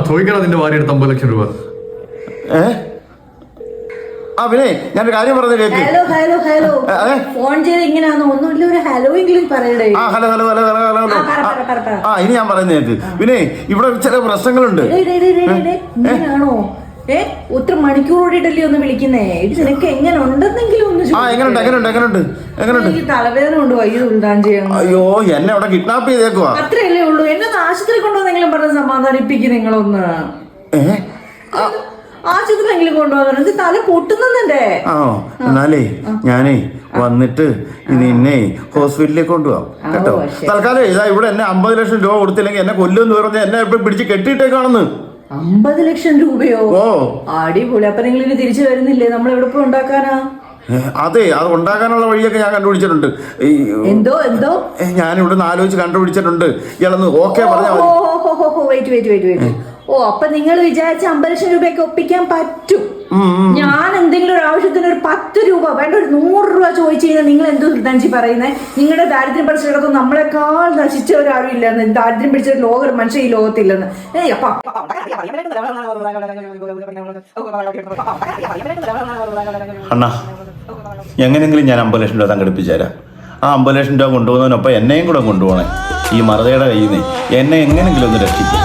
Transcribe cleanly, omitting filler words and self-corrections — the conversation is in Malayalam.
ചോദിക്കണം നിന്റെ ഭാര്യ എടുത്ത് 50 ലക്ഷം രൂപ. പിന്നെ ഞാനൊരു കാര്യം പറഞ്ഞു കേക്ക്. ഹലോ ഹലോ ഹലോ ഫോൺ ചെയ്ത് ഇങ്ങനെയാണോ? ഒന്നുമില്ല, ഒരു ഹലോ എങ്കിലും പറയടേ. Hello hello hello hello hello ഇനി ഞാൻ പറയുന്ന കേക്ക്. പിന്നെ ഇവിടെ ചില പ്രശ്നങ്ങളുണ്ട്. ഇങ്ങനെയാണോ? ഒത്തിരി മണിക്കൂർ ഓടിയിട്ടല്ലേ ഒന്ന് വിളിക്കുന്നേ. ഇത് നിനക്ക് എങ്ങനെ ഉണ്ടെന്നെങ്കിലും ഒന്ന് തലവേദന കൊണ്ട് വയ്യ ഉൾതാൻ ചെയ്യണം. അയ്യോ എന്നെ അവിടെ കിഡ്നാപ്പ് ചെയ്തേക്കുവാ. അത്രയല്ലേ ഉള്ളൂ. എന്നെ ആശുപത്രി കൊണ്ടുവന്നെങ്കിലും പറഞ്ഞ് സമാധാനിപ്പിക്കും നിങ്ങളൊന്ന്. ആശുപത്രിയെങ്കിലും കൊണ്ടുപോകുന്നുണ്ട്. തല പൊട്ടുന്നുണ്ടേ. എന്നാലേ ഞാനേ വന്നിട്ട് നിന്നെ ഹോസ്പിറ്റലിലേക്ക് കൊണ്ടുപോകാം കേട്ടോ. തൽക്കാലം ഇതാ ഇവിടെ എന്നെ 50 ലക്ഷം രൂപ കൊടുത്തില്ലെങ്കിൽ എന്നെ കൊല്ലുമെന്ന് പറഞ്ഞ് എന്നെ ഇപ്പൊ പിടിച്ച് കെട്ടിയിട്ടേക്കാണെന്ന്. 50 ലക്ഷം രൂപയോ? അടിപൊളി. അപ്പൊ നിങ്ങൾ ഇനി തിരിച്ചു വരുന്നില്ലേ? നമ്മൾ എവിടെ പോയി ഉണ്ടാക്കാനാ? അതെ, അത് ഉണ്ടാക്കാനുള്ള വഴിയൊക്കെ ഞാൻ കണ്ടുപിടിച്ചിട്ടുണ്ട്. എന്തോ എന്തോ ഞാൻ ഇവിടെ ആലോചിച്ച് കണ്ടുപിടിച്ചിട്ടുണ്ട്. ഇയാളൊന്ന് ഓക്കെ പറഞ്ഞാൽ വെയിറ്റ്. അപ്പൊ നിങ്ങൾ വിചാരിച്ച 50 ലക്ഷം രൂപയൊക്കെ ഒപ്പിക്കാൻ പറ്റും? ഞാൻ എന്തെങ്കിലും ഒരു ആവശ്യത്തിന് ഒരു 10 രൂപ വേണ്ട, ഒരു 100 രൂപ ചോദിച്ചു കഴിഞ്ഞാൽ നിങ്ങൾ എന്തോ ഹൃദാഞ്ചി പറയുന്നത്? നിങ്ങളുടെ ദാരിദ്ര്യം പഠിച്ചിടത്തും നമ്മളെക്കാൾ നശിച്ചവരാരും ഇല്ലെന്ന്, ദാരിദ്ര്യം പിടിച്ച ലോകം മനുഷ്യ ഈ ലോകത്തില്ലെന്ന്. അണ്ണാ എങ്ങനെങ്കിലും ഞാൻ 50 ലക്ഷം രൂപ സംഘടിപ്പിച്ചു തരാം. ആ 50 ലക്ഷം രൂപ കൊണ്ടുപോകുന്നതിനൊപ്പം എന്നെയും കൂടെ കൊണ്ടുപോകണേ. ഈ മറുതയുടെ കയ്യിൽ നിന്ന് എന്നെ എങ്ങനെങ്കിലും ഒന്ന് രക്ഷിക്കും.